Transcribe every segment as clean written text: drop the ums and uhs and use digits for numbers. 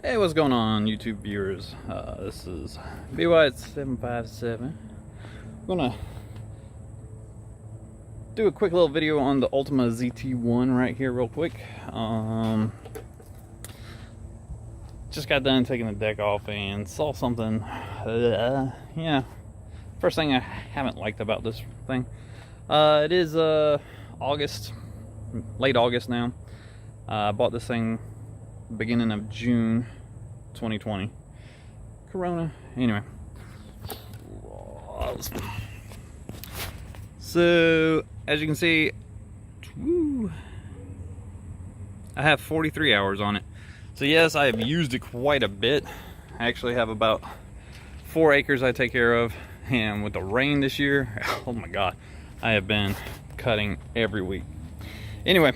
Hey, what's going on, YouTube viewers? This is BY757. I'm gonna do a quick little video on the Ultima ZT1 right here real quick. Just got done taking the deck off and saw something. Yeah, first thing I haven't liked about this thing. It is August, late August now. I bought this thing beginning of June 2020. Corona. Anyway. So, as you can see, I have 43 hours on it. So yes, I have used it quite a bit. I actually have about 4 acres I take care of. And with the rain this year, oh my God, I have been cutting every week. Anyway,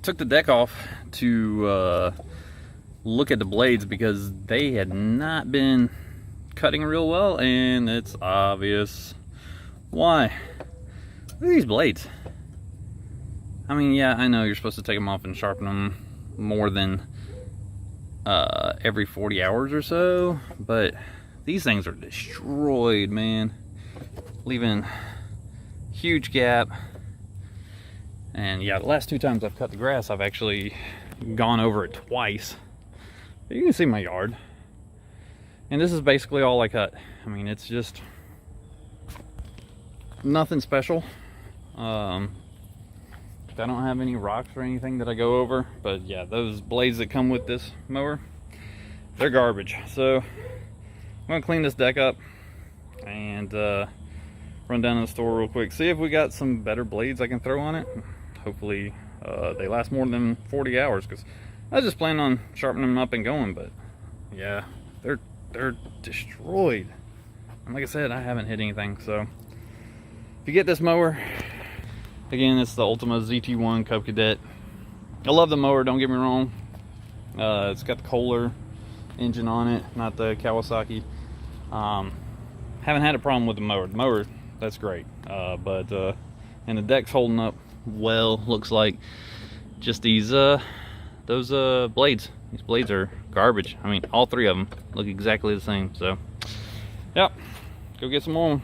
took the deck off to look at the blades because they had not been cutting real well, and it's obvious why. Look at these blades. I mean, yeah, I know you're supposed to take them off and sharpen them more than every 40 hours or so, but these things are destroyed, man, leaving huge gap. And yeah, the last 2 times I've cut the grass, I've actually gone over it twice. But you can see my yard. And this is basically all I cut. I mean, it's just nothing special. I don't have any rocks or anything that I go over. But yeah, those blades that come with this mower, they're garbage. So I'm gonna clean this deck up and run down to the store real quick. See if we got some better blades I can throw on it. Hopefully they last more than 40 hours, because I was just planning on sharpening them up and going, but yeah, they're destroyed. And like I said, I haven't hit anything. So if you get this mower, again, it's the Ultima ZT1 Cub Cadet. I love the mower, don't get me wrong. It's got the Kohler engine on it, not the Kawasaki. Haven't had a problem with the mower. The mower, that's great. And the deck's holding up well, looks like. Just these those blades. These blades are garbage. I mean, all 3 of them look exactly the same. So, yep, go get some more.